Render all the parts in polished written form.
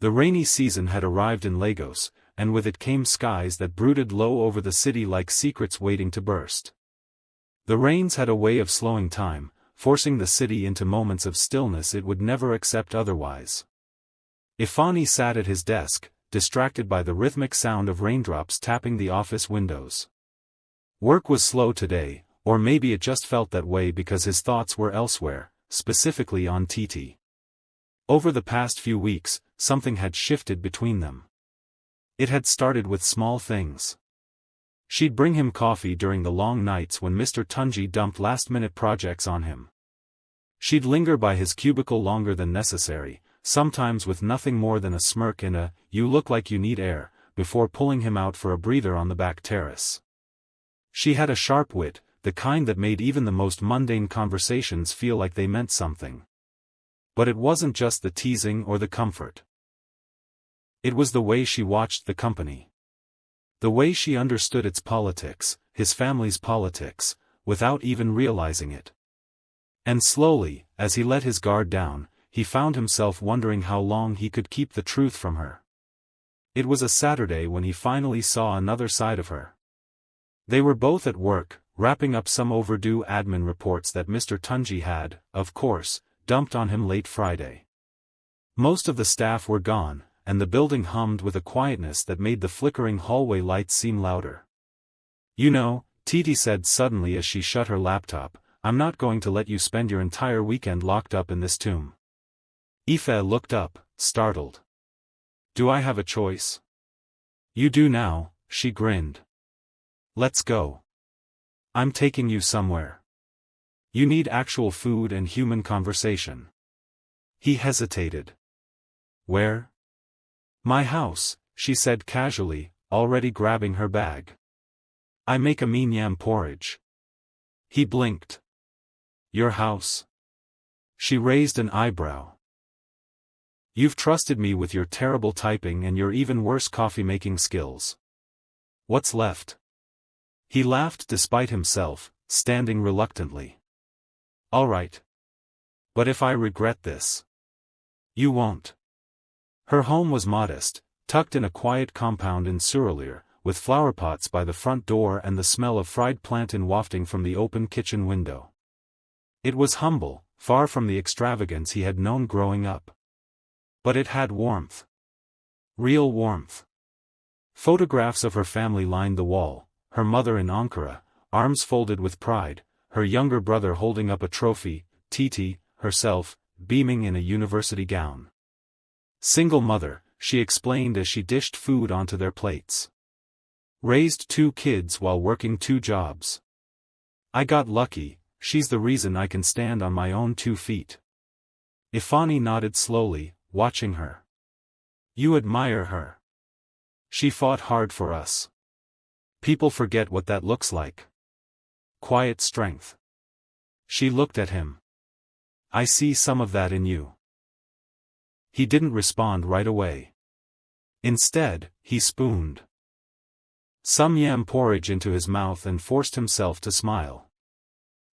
The rainy season had arrived in Lagos, and with it came skies that brooded low over the city like secrets waiting to burst. The rains had a way of slowing time, forcing the city into moments of stillness it would never accept otherwise. Ifeanyi sat at his desk, distracted by the rhythmic sound of raindrops tapping the office windows. Work was slow today, or maybe it just felt that way because his thoughts were elsewhere, specifically on Titi. Over the past few weeks, something had shifted between them. It had started with small things. She'd bring him coffee during the long nights when Mr. Tunji dumped last-minute projects on him. She'd linger by his cubicle longer than necessary, sometimes with nothing more than a smirk and a "you look like you need air," before pulling him out for a breather on the back terrace. She had a sharp wit, the kind that made even the most mundane conversations feel like they meant something. But it wasn't just the teasing or the comfort. It was the way she watched the company. The way she understood its politics, his family's politics, without even realizing it. And slowly, as he let his guard down, he found himself wondering how long he could keep the truth from her. It was a Saturday when he finally saw another side of her. They were both at work, wrapping up some overdue admin reports that Mr. Tunji had, of course, dumped on him late Friday. Most of the staff were gone, and the building hummed with a quietness that made the flickering hallway lights seem louder. "You know," Titi said suddenly as she shut her laptop, "I'm not going to let you spend your entire weekend locked up in this tomb." Ife looked up, startled. "Do I have a choice?" "You do now," she grinned. "Let's go. I'm taking you somewhere. You need actual food and human conversation." He hesitated. "Where?" "My house," she said casually, already grabbing her bag. "I make a mean yam porridge." He blinked. "Your house?" She raised an eyebrow. "You've trusted me with your terrible typing and your even worse coffee-making skills. What's left?" He laughed despite himself, standing reluctantly. "All right. But if I regret this?" "You won't." Her home was modest, tucked in a quiet compound in Surulere, with flowerpots by the front door and the smell of fried plantain wafting from the open kitchen window. It was humble, far from the extravagance he had known growing up. But it had warmth. Real warmth. Photographs of her family lined the wall, her mother in Ankara, arms folded with pride, her younger brother holding up a trophy, Titi, herself, beaming in a university gown. Single mother, she explained as she dished food onto their plates. Raised 2 kids while working 2 jobs. "I got lucky, she's the reason I can stand on my own 2 feet." Ifeanyi nodded slowly, watching her. "You admire her. She fought hard for us. People forget what that looks like. Quiet strength." She looked at him. "I see some of that in you." He didn't respond right away. Instead, he spooned some yam porridge into his mouth and forced himself to smile.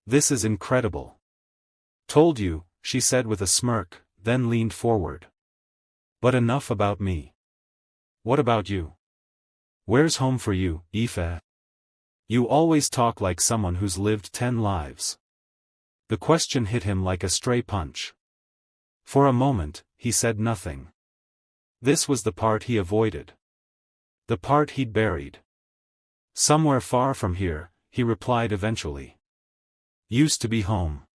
"This is incredible." "Told you," she said with a smirk, then leaned forward. "But enough about me. What about you? Where's home for you, Ife? You always talk like someone who's lived 10 lives." The question hit him like a stray punch. For a moment, he said nothing. This was the part he avoided. The part he'd buried. "Somewhere far from here," he replied eventually. "Used to be home.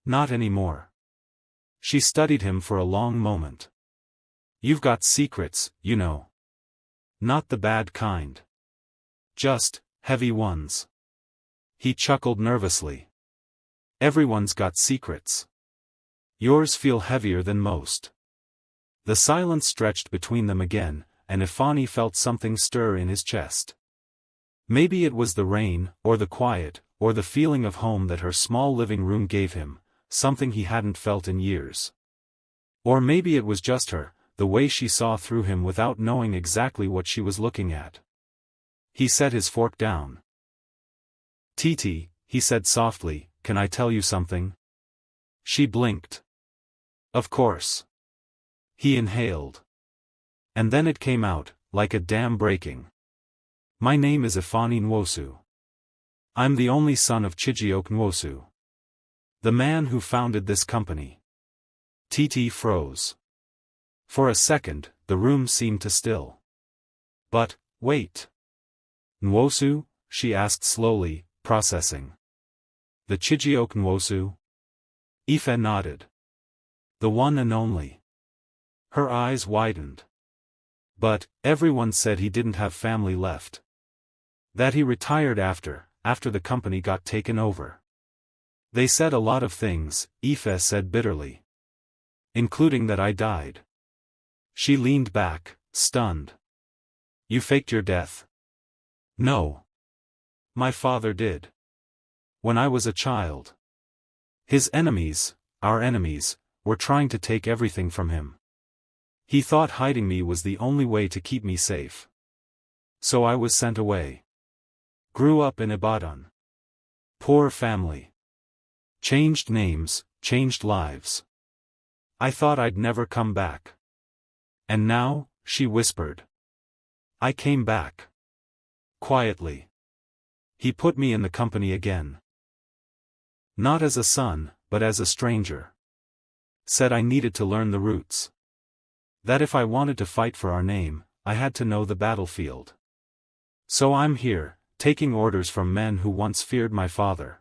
Not anymore." She studied him for a long moment. "You've got secrets, you know. Not the bad kind. Just heavy ones." He chuckled nervously. "Everyone's got secrets. Yours feel heavier than most." The silence stretched between them again, and Ifeanyi felt something stir in his chest. Maybe it was the rain, or the quiet, or the feeling of home that her small living room gave him, something he hadn't felt in years. Or maybe it was just her, the way she saw through him without knowing exactly what she was looking at. He set his fork down. "Titi," he said softly, "can I tell you something?" She blinked. "Of course." He inhaled. And then it came out, like a dam breaking. My name is Ifeanyi Nwosu. I'm the only son of Chijioke Nwosu, the man who founded this company. TT froze. For a second, the room seemed to still. But, wait. Nwosu? She asked slowly, processing. The Chijioke Nwosu? Ife nodded. The one and only. Her eyes widened. But, everyone said he didn't have family left. That he retired after the company got taken over. They said a lot of things, Ife said bitterly. Including that I died. She leaned back, stunned. You faked your death? No. My father did. When I was a child. His enemies, our enemies, were trying to take everything from him. He thought hiding me was the only way to keep me safe. So I was sent away. Grew up in Ibadan. Poor family. Changed names, changed lives. I thought I'd never come back. And now, she whispered. I came back. Quietly. He put me in the company again. Not as a son, but as a stranger. Said I needed to learn the roots. That if I wanted to fight for our name, I had to know the battlefield. So I'm here, taking orders from men who once feared my father.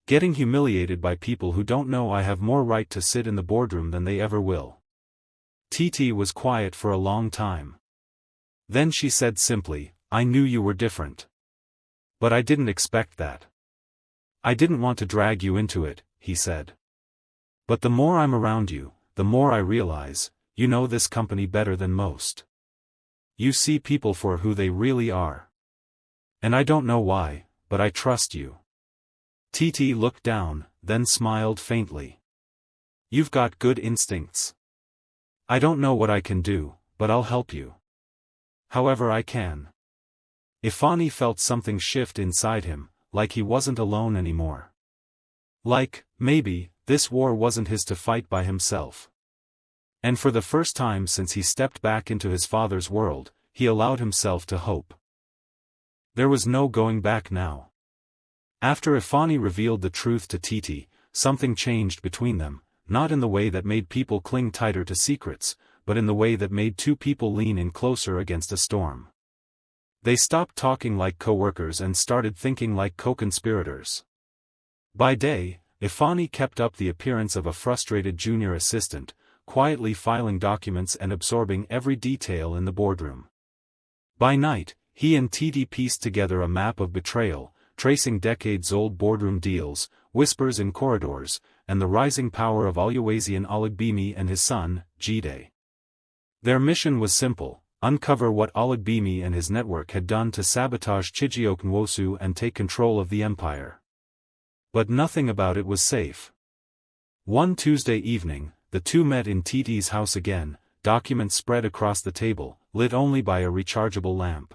Getting humiliated by people who don't know I have more right to sit in the boardroom than they ever will. TT was quiet for a long time. Then she said simply, I knew you were different. But I didn't expect that. I didn't want to drag you into it, he said. But the more I'm around you, the more I realize, you know this company better than most. You see people for who they really are. And I don't know why, but I trust you. TT looked down, then smiled faintly. You've got good instincts. I don't know what I can do, but I'll help you. However I can. Ifeanyi felt something shift inside him, like he wasn't alone anymore. Like, maybe, this war wasn't his to fight by himself. And for the first time since he stepped back into his father's world, he allowed himself to hope. There was no going back now. After Ifeanyi revealed the truth to TT, something changed between them, not in the way that made people cling tighter to secrets, but in the way that made two people lean in closer against a storm. They stopped talking like co-workers and started thinking like co-conspirators. By day, Ifeanyi kept up the appearance of a frustrated junior assistant, quietly filing documents and absorbing every detail in the boardroom. By night, he and TT pieced together a map of betrayal, tracing decades-old boardroom deals, whispers in corridors, and the rising power of Oluwaseun Olugbemi and his son, Jide. Their mission was simple: uncover what Olugbemi and his network had done to sabotage Chijioke Nwosu and take control of the empire. But nothing about it was safe. One Tuesday evening, the two met in TT's house again, documents spread across the table, lit only by a rechargeable lamp.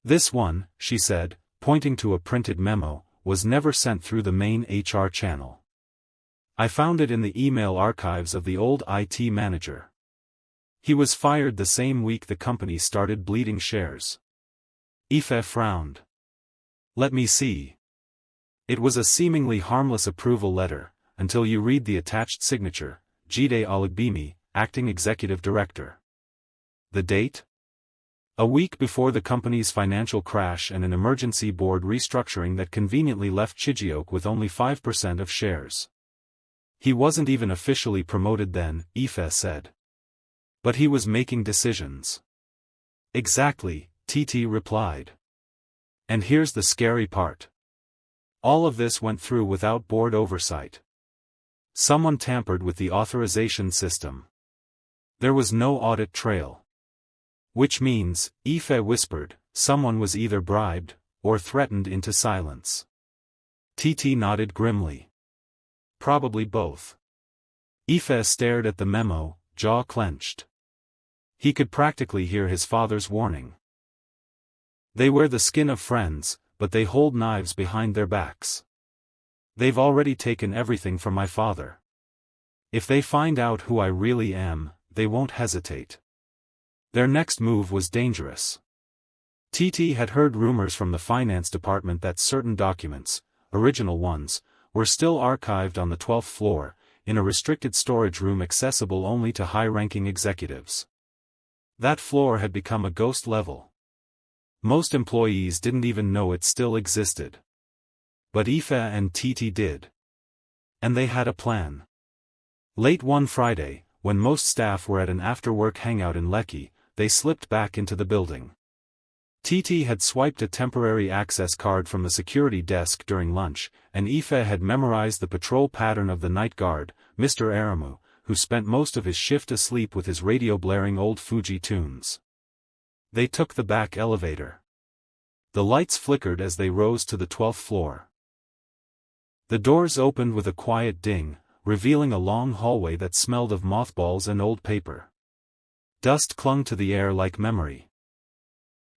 This one, she said, pointing to a printed memo, was never sent through the main HR channel. I found it in the email archives of the old IT manager. He was fired the same week the company started bleeding shares. Ife frowned. Let me see. It was a seemingly harmless approval letter, until you read the attached signature, Jide Olugbemi, acting executive director. The date? A week before the company's financial crash and an emergency board restructuring that conveniently left Chijioke with only 5% of shares. He wasn't even officially promoted then, Ife said. But he was making decisions. Exactly, TT replied. And here's the scary part. All of this went through without board oversight. Someone tampered with the authorization system. There was no audit trail. Which means, Ife whispered, someone was either bribed, or threatened into silence. TT nodded grimly. Probably both. Ife stared at the memo, jaw clenched. He could practically hear his father's warning. They wear the skin of friends, but they hold knives behind their backs. They've already taken everything from my father. If they find out who I really am, they won't hesitate. Their next move was dangerous. TT had heard rumors from the finance department that certain documents, original ones, were still archived on the 12th floor, in a restricted storage room accessible only to high-ranking executives. That floor had become a ghost level. Most employees didn't even know it still existed. But Ife and TT did. And they had a plan. Late one Friday, when most staff were at an after-work hangout in Lekki, they slipped back into the building. TT had swiped a temporary access card from the security desk during lunch, and Ife had memorized the patrol pattern of the night guard, Mr. Aramu, who spent most of his shift asleep with his radio blaring old Fuji tunes. They took the back elevator. The lights flickered as they rose to the 12th floor. The doors opened with a quiet ding, revealing a long hallway that smelled of mothballs and old paper. Dust clung to the air like memory.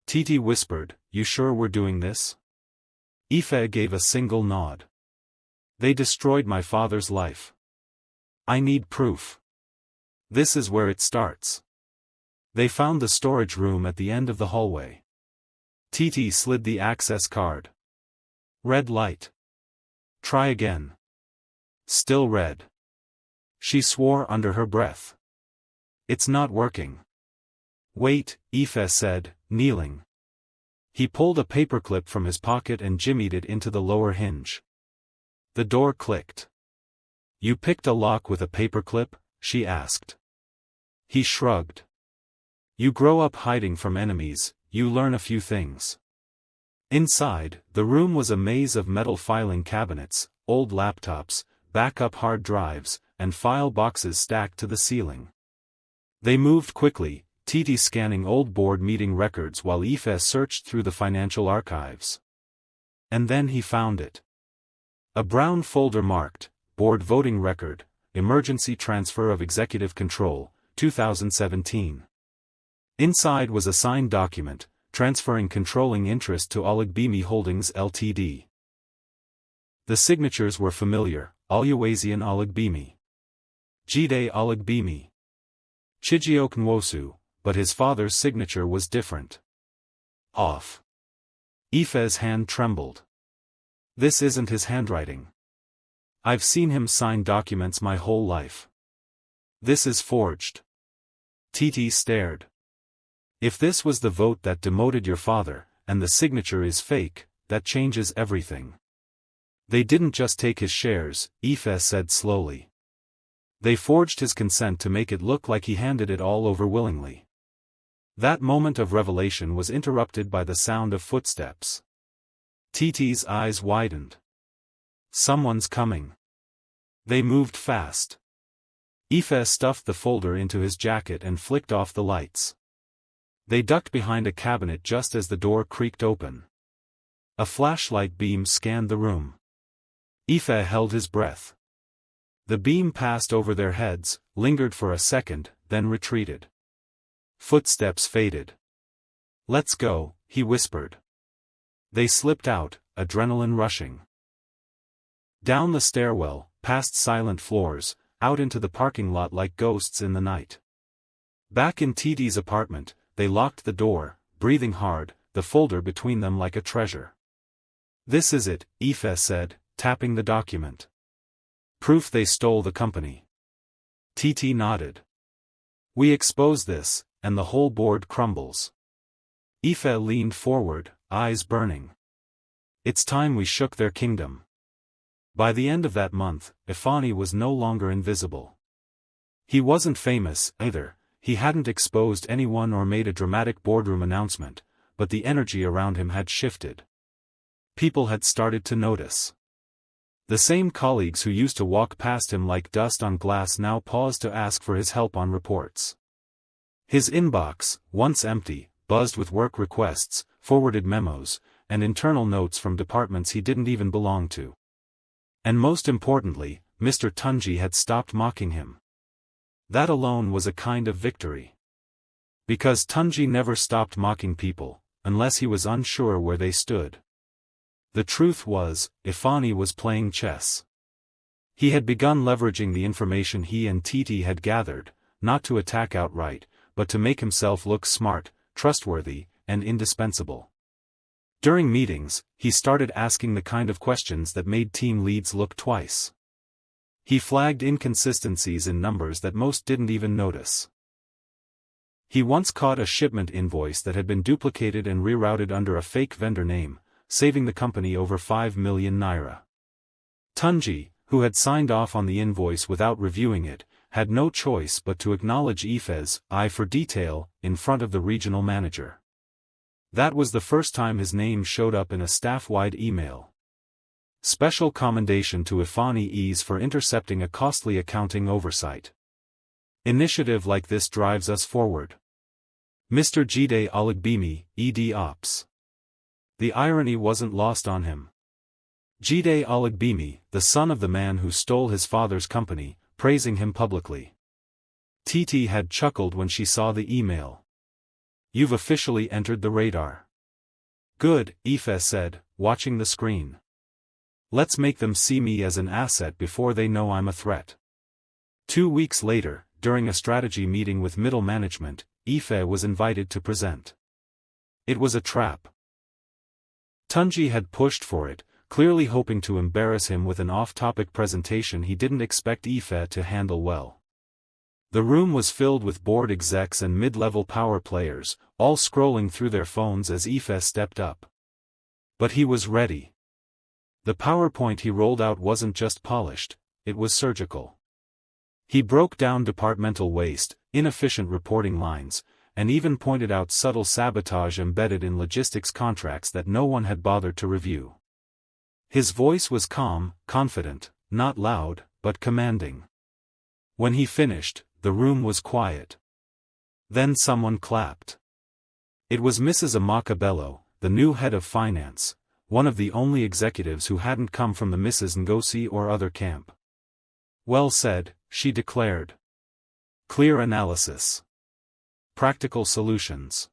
TT whispered, "You sure we're doing this?" Ife gave a single nod. "They destroyed my father's life. I need proof. This is where it starts." They found the storage room at the end of the hallway. TT slid the access card. Red light. Try again. Still red. She swore under her breath. "It's not working." "Wait," Ife said, kneeling. He pulled a paperclip from his pocket and jimmied it into the lower hinge. The door clicked. "You picked a lock with a paperclip?" she asked. He shrugged. "You grow up hiding from enemies, you learn a few things." Inside, the room was a maze of metal filing cabinets, old laptops, backup hard drives, and file boxes stacked to the ceiling. They moved quickly, TT scanning old board meeting records while Ife searched through the financial archives. And then he found it. A brown folder marked, Board Voting Record, Emergency Transfer of Executive Control, 2017. Inside was a signed document, transferring controlling interest to Olagbimi Holdings Ltd. The signatures were familiar, Oluwaseun Olagbimi. Jide Olagbimi. Chijioke Nwosu, but his father's signature was different. Off. Ife's hand trembled. This isn't his handwriting. I've seen him sign documents my whole life. This is forged. TT stared. If this was the vote that demoted your father, and the signature is fake, that changes everything. They didn't just take his shares, Ife said slowly. They forged his consent to make it look like he handed it all over willingly. That moment of revelation was interrupted by the sound of footsteps. TT's eyes widened. Someone's coming. They moved fast. Ife stuffed the folder into his jacket and flicked off the lights. They ducked behind a cabinet just as the door creaked open. A flashlight beam scanned the room. Ife held his breath. The beam passed over their heads, lingered for a second, then retreated. Footsteps faded. "Let's go," he whispered. They slipped out, adrenaline rushing. Down the stairwell, past silent floors, out into the parking lot like ghosts in the night. Back in TT's apartment, they locked the door, breathing hard, the folder between them like a treasure. "This is it," Ife said, tapping the document. "Proof they stole the company." TT nodded. "We expose this, and the whole board crumbles." Ife leaned forward, eyes burning. "It's time we shook their kingdom." By the end of that month, Ifeanyi was no longer invisible. He wasn't famous, either, he hadn't exposed anyone or made a dramatic boardroom announcement, but the energy around him had shifted. People had started to notice. The same colleagues who used to walk past him like dust on glass now paused to ask for his help on reports. His inbox, once empty, buzzed with work requests, forwarded memos, and internal notes from departments he didn't even belong to. And most importantly, Mr. Tunji had stopped mocking him. That alone was a kind of victory. Because Tunji never stopped mocking people, unless he was unsure where they stood. The truth was, Ifeanyi was playing chess. He had begun leveraging the information he and TT had gathered, not to attack outright, but to make himself look smart, trustworthy, and indispensable. During meetings, he started asking the kind of questions that made team leads look twice. He flagged inconsistencies in numbers that most didn't even notice. He once caught a shipment invoice that had been duplicated and rerouted under a fake vendor name, saving the company over 5 million naira. Tunji, who had signed off on the invoice without reviewing it, had no choice but to acknowledge Ife's eye for detail in front of the regional manager. That was the first time his name showed up in a staff-wide email. Special commendation to Ifeanyi for intercepting a costly accounting oversight. Initiative like this drives us forward. Mr. Jide Alagbemi, ED Ops. The irony wasn't lost on him. Jide Alagbemi, the son of the man who stole his father's company, praising him publicly. Titi had chuckled when she saw the email. You've officially entered the radar. Good, Ife said, watching the screen. Let's make them see me as an asset before they know I'm a threat. 2 weeks later, during a strategy meeting with middle management, Ife was invited to present. It was a trap. Tunji had pushed for it, clearly hoping to embarrass him with an off-topic presentation he didn't expect Ife to handle well. The room was filled with board execs and mid-level power players, all scrolling through their phones as Ife stepped up. But he was ready. The PowerPoint he rolled out wasn't just polished, it was surgical. He broke down departmental waste, inefficient reporting lines, and even pointed out subtle sabotage embedded in logistics contracts that no one had bothered to review. His voice was calm, confident, not loud, but commanding. When he finished, the room was quiet. Then someone clapped. It was Mrs. Amaka Bello, the new head of finance, one of the only executives who hadn't come from the Mrs. Ngozi or other camp. Well said, she declared. Clear analysis. Practical solutions.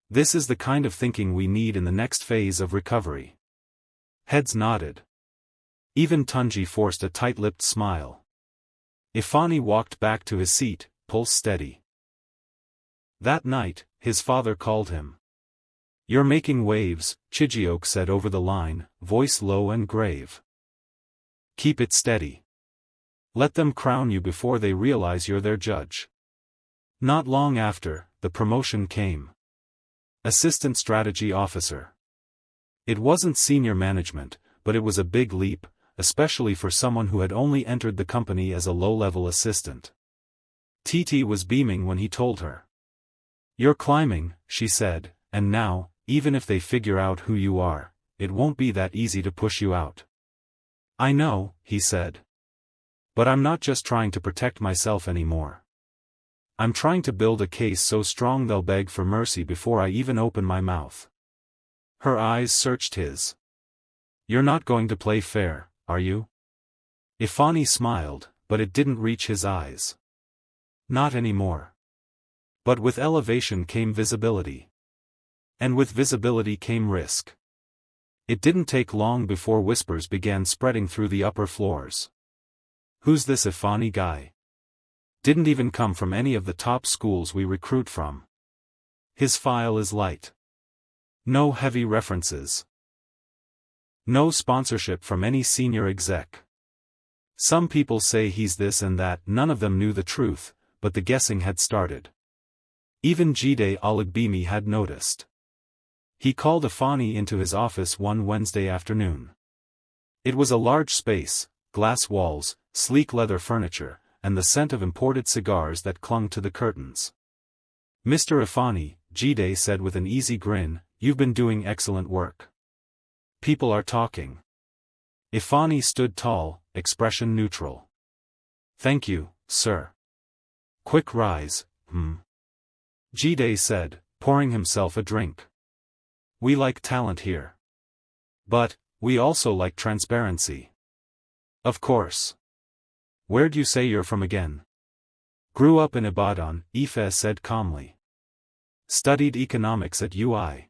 This is the kind of thinking we need in the next phase of recovery. Heads nodded. Even Tunji forced a tight-lipped smile. Ifeanyi walked back to his seat, pulse steady. That night, his father called him. You're making waves, Chijioke said over the line, voice low and grave. Keep it steady. Let them crown you before they realize you're their judge. Not long after, the promotion came. Assistant Strategy Officer. It wasn't senior management, but it was a big leap, especially for someone who had only entered the company as a low-level assistant. Titi was beaming when he told her. You're climbing, she said, and now, even if they figure out who you are, it won't be that easy to push you out. I know, he said. But I'm not just trying to protect myself anymore. I'm trying to build a case so strong they'll beg for mercy before I even open my mouth. Her eyes searched his. You're not going to play fair, are you? Ifeanyi smiled, but it didn't reach his eyes. Not anymore. But with elevation came visibility. And with visibility came risk. It didn't take long before whispers began spreading through the upper floors. Who's this Ifeanyi guy? Didn't even come from any of the top schools we recruit from. His file is light. No heavy references. No sponsorship from any senior exec. Some people say he's this and that. None of them knew the truth, but the guessing had started. Even Jide Alagbemi had noticed. He called Ifeanyi into his office one Wednesday afternoon. It was a large space, glass walls, sleek leather furniture, and the scent of imported cigars that clung to the curtains. Mr. Ifeanyi, Jide said with an easy grin, you've been doing excellent work. People are talking. Ifeanyi stood tall, expression neutral. Thank you, sir. Quick rise, Jide said, pouring himself a drink. We like talent here. But, we also like transparency. Of course. Where'd you say you're from again? Grew up in Ibadan, Ife said calmly. Studied economics at UI.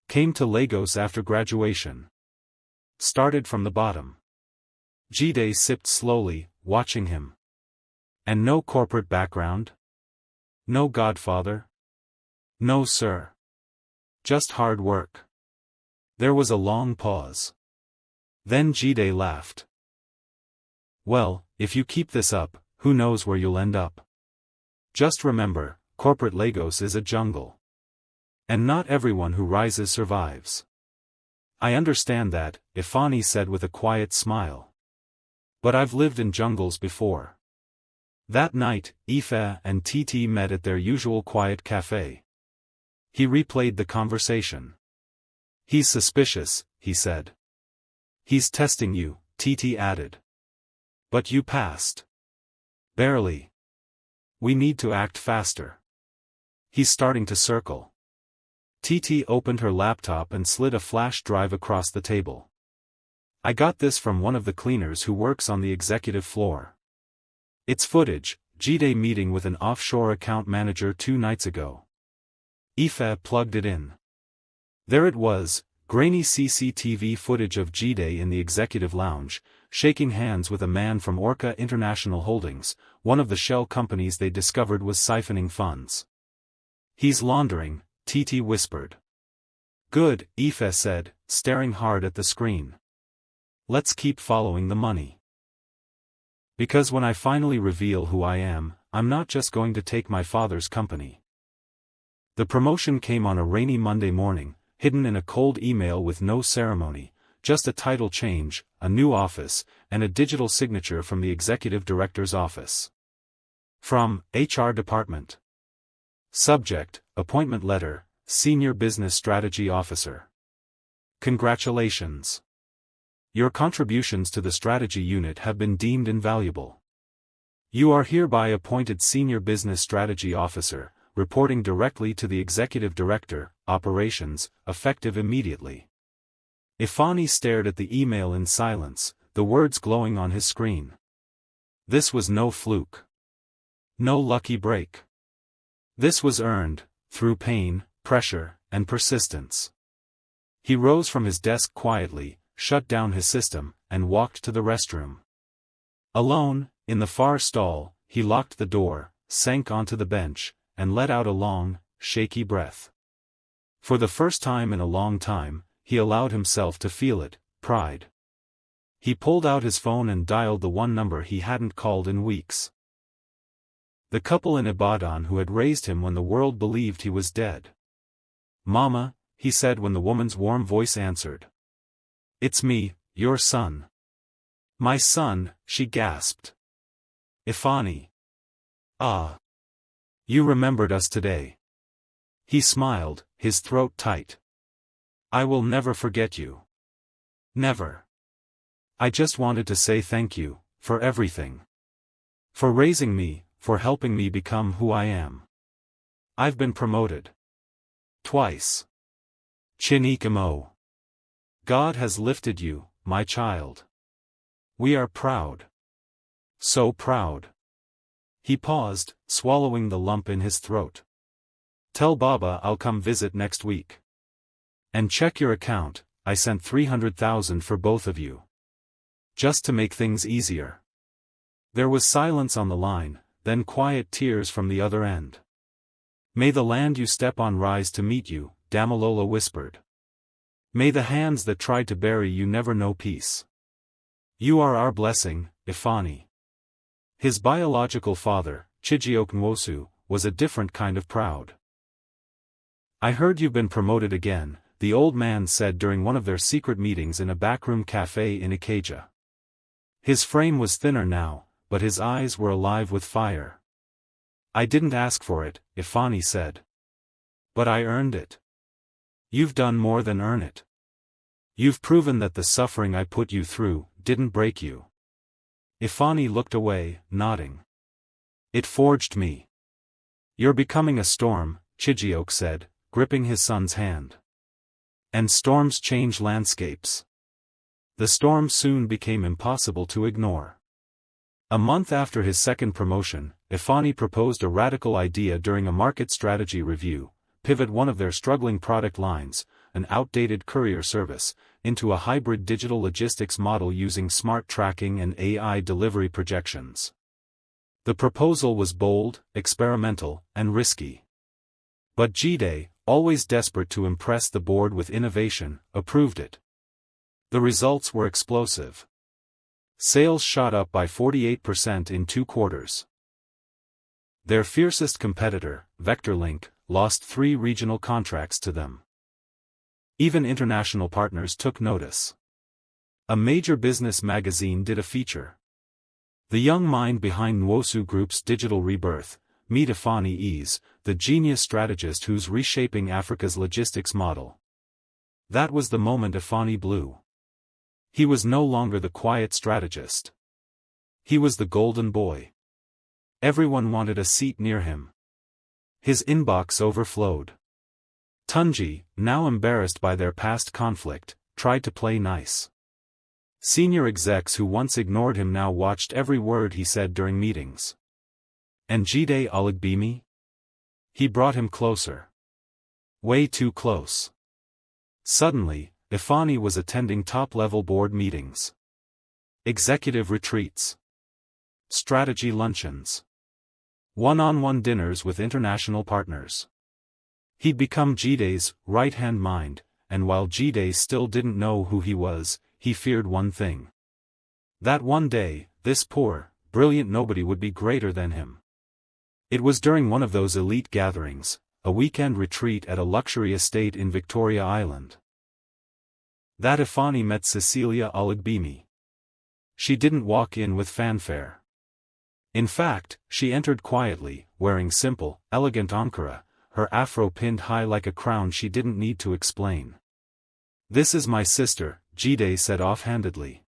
Came to Lagos after graduation. Started from the bottom. Jide sipped slowly, watching him. And no corporate background? No godfather? No, sir. Just hard work. There was a long pause. Then Jide laughed. Well, if you keep this up, who knows where you'll end up? Just remember, corporate Lagos is a jungle. And not everyone who rises survives. I understand that, Ifeanyi said with a quiet smile. But I've lived in jungles before. That night, Ife and TT met at their usual quiet cafe. He replayed the conversation. He's suspicious, he said. He's testing you, TT added. But you passed. Barely. We need to act faster. He's starting to circle. TT opened her laptop and slid a flash drive across the table. I got this from one of the cleaners who works on the executive floor. It's footage, Jide meeting with an offshore account manager 2 nights ago. Ife plugged it in. There it was, grainy CCTV footage of Jide in the executive lounge, shaking hands with a man from Orca International Holdings, one of the shell companies they discovered was siphoning funds. He's laundering, TT whispered. Good, Ife said, staring hard at the screen. Let's keep following the money. Because when I finally reveal who I am, I'm not just going to take my father's company. The promotion came on a rainy Monday morning, hidden in a cold email with no ceremony, just a title change, a new office, and a digital signature from the executive director's office. From HR Department. Subject, Appointment Letter, Senior Business Strategy Officer. Congratulations. Your contributions to the strategy unit have been deemed invaluable. You are hereby appointed Senior Business Strategy Officer, reporting directly to the Executive Director, Operations, effective immediately. Ifeanyi stared at the email in silence, the words glowing on his screen. This was no fluke. No lucky break. This was earned, through pain, pressure, and persistence. He rose from his desk quietly, shut down his system, and walked to the restroom. Alone, in the far stall, he locked the door, sank onto the bench, and let out a long, shaky breath. For the first time in a long time, he allowed himself to feel it, pride. He pulled out his phone and dialed the one number he hadn't called in weeks. The couple in Ibadan who had raised him when the world believed he was dead. Mama, he said when the woman's warm voice answered. It's me, your son. My son, she gasped. Ifeanyi. Ah. You remembered us today. He smiled, his throat tight. I will never forget you. Never. I just wanted to say thank you, for everything. For raising me, for helping me become who I am. I've been promoted. Twice. Chinikamo. God has lifted you, my child. We are proud. So proud. He paused, swallowing the lump in his throat. Tell Baba I'll come visit next week. And check your account, I sent 300,000 for both of you. Just to make things easier. There was silence on the line, then quiet tears from the other end. May the land you step on rise to meet you, Damalola whispered. May the hands that tried to bury you never know peace. You are our blessing, Ifeanyi. His biological father, Ifeanyi Nwosu, was a different kind of proud. I heard you've been promoted again, the old man said during one of their secret meetings in a backroom cafe in Ikeja. His frame was thinner now, but his eyes were alive with fire. I didn't ask for it, Ifeanyi said. But I earned it. You've done more than earn it. You've proven that the suffering I put you through didn't break you. Ifeanyi looked away, nodding. It forged me. You're becoming a storm, Chijioke said, gripping his son's hand. And storms change landscapes. The storm soon became impossible to ignore. A month after his second promotion, Ifeanyi proposed a radical idea during a market strategy review: pivot one of their struggling product lines, an outdated courier service, into a hybrid digital logistics model using smart tracking and AI delivery projections. The proposal was bold, experimental, and risky. But Jide, always desperate to impress the board with innovation, approved it. The results were explosive. Sales shot up by 48% in 2 quarters. Their fiercest competitor, VectorLink, lost 3 regional contracts to them. Even international partners took notice. A major business magazine did a feature. The young mind behind Nwosu Group's digital rebirth, meet Ifeanyi, the genius strategist who's reshaping Africa's logistics model. That was the moment Ifeanyi blew. He was no longer the quiet strategist. He was the golden boy. Everyone wanted a seat near him. His inbox overflowed. Tunji, now embarrassed by their past conflict, tried to play nice. Senior execs who once ignored him now watched every word he said during meetings. And Jide Olugbemi? He brought him closer. Way too close. Suddenly, Ifeanyi was attending top-level board meetings. Executive retreats. Strategy luncheons. One-on-one dinners with international partners. He'd become Jide's right-hand mind, and while Jide still didn't know who he was, he feared one thing. That one day, this poor, brilliant nobody would be greater than him. It was during one of those elite gatherings, a weekend retreat at a luxury estate in Victoria Island, that Ifeanyi met Cecilia Olugbemi. She didn't walk in with fanfare. In fact, she entered quietly, wearing simple, elegant ankara, her afro pinned high like a crown she didn't need to explain. "This is my sister," Jide said offhandedly.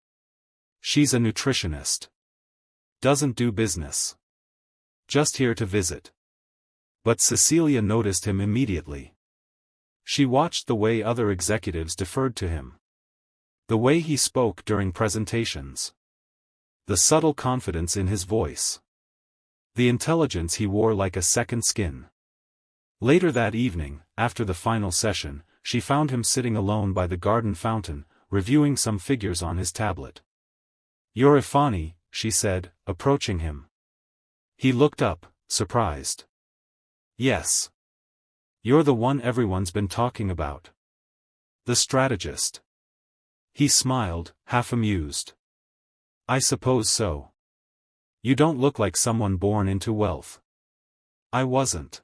"She's a nutritionist. Doesn't do business. Just here to visit." But Cecilia noticed him immediately. She watched the way other executives deferred to him. The way he spoke during presentations. The subtle confidence in his voice. The intelligence he wore like a second skin. Later that evening, after the final session, she found him sitting alone by the garden fountain, reviewing some figures on his tablet. "You're Ifeanyi," she said, approaching him. He looked up, surprised. "Yes. You're the one everyone's been talking about. The strategist." He smiled, half amused. "I suppose so. You don't look like someone born into wealth." "I wasn't."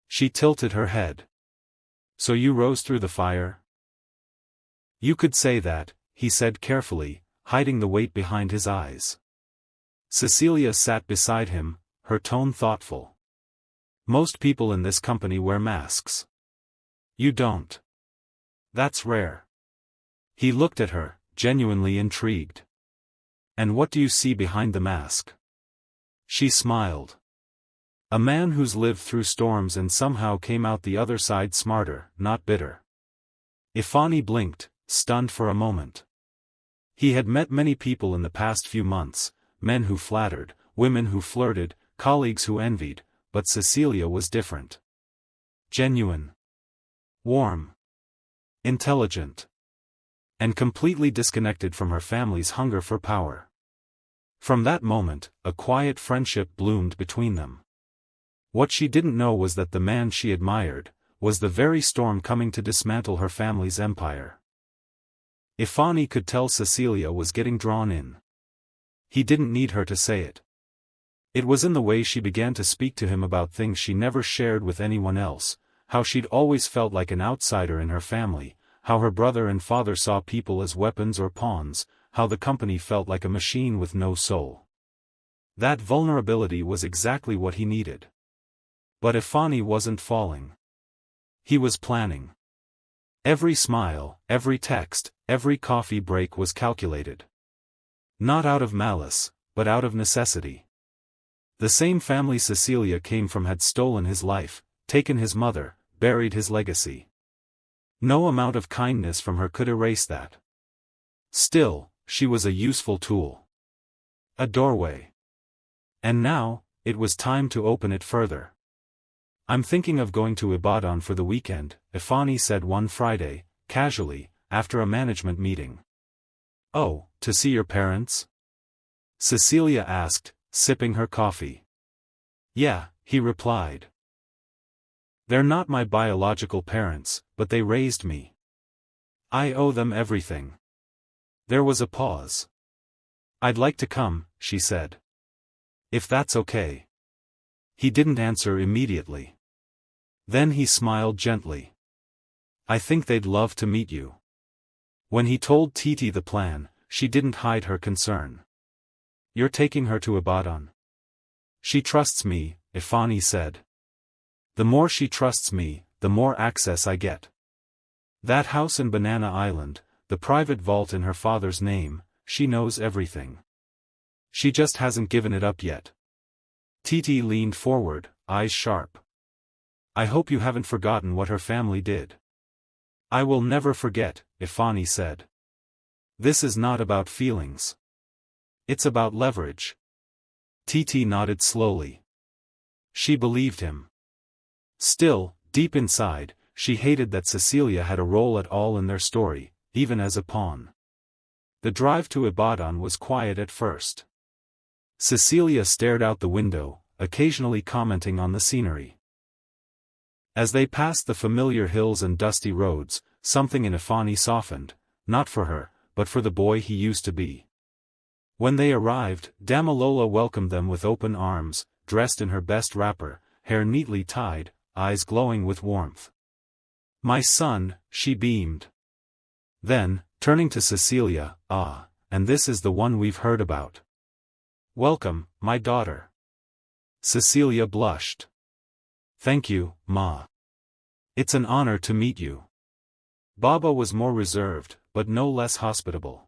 She tilted her head. "So you rose through the fire?" "You could say that," he said carefully, hiding the weight behind his eyes. Cecilia sat beside him, her tone thoughtful. "Most people in this company wear masks. You don't. That's rare." He looked at her, genuinely intrigued. "And what do you see behind the mask?" She smiled. "A man who's lived through storms and somehow came out the other side smarter, not bitter." Ifeanyi blinked, stunned for a moment. He had met many people in the past few months, men who flattered, women who flirted, colleagues who envied, but Cecilia was different. Genuine. Warm. Intelligent. And completely disconnected from her family's hunger for power. From that moment, a quiet friendship bloomed between them. What she didn't know was that the man she admired was the very storm coming to dismantle her family's empire. Ifeanyi could tell Cecilia was getting drawn in. He didn't need her to say it. It was in the way she began to speak to him about things she never shared with anyone else, how she'd always felt like an outsider in her family, how her brother and father saw people as weapons or pawns, how the company felt like a machine with no soul. That vulnerability was exactly what he needed. But Ifeanyi wasn't falling. He was planning. Every smile, every text, every coffee break was calculated. Not out of malice, but out of necessity. The same family Cecilia came from had stolen his life, taken his mother, buried his legacy. No amount of kindness from her could erase that. Still, she was a useful tool. A doorway. And now, it was time to open it further. "I'm thinking of going to Ibadan for the weekend," Ifeanyi said one Friday, casually, after a management meeting. "Oh, to see your parents?" Cecilia asked, sipping her coffee. Yeah, he replied. They're not my biological parents, but they raised me. I owe them everything. There was a pause. I'd like to come, she said. If that's okay. He didn't answer immediately. Then he smiled gently. I think they'd love to meet you. When he told Titi the plan, she didn't hide her concern. You're taking her to Ibadan. She trusts me, Ifeanyi said. The more she trusts me, the more access I get. That house in Banana Island, the private vault in her father's name, she knows everything. She just hasn't given it up yet. Titi leaned forward, eyes sharp. I hope you haven't forgotten what her family did. I will never forget, Ifeanyi said. This is not about feelings. It's about leverage. Titi nodded slowly. She believed him. Still, deep inside, she hated that Cecilia had a role at all in their story, even as a pawn. The drive to Ibadan was quiet at first. Cecilia stared out the window, occasionally commenting on the scenery. As they passed the familiar hills and dusty roads, something in Ifeanyi softened, not for her, but for the boy he used to be. When they arrived, Damilola welcomed them with open arms, dressed in her best wrapper, hair neatly tied, eyes glowing with warmth. My son, she beamed. Then, turning to Cecilia, and this is the one we've heard about. Welcome, my daughter. Cecilia blushed. Thank you, Ma. It's an honor to meet you. Baba was more reserved, but no less hospitable.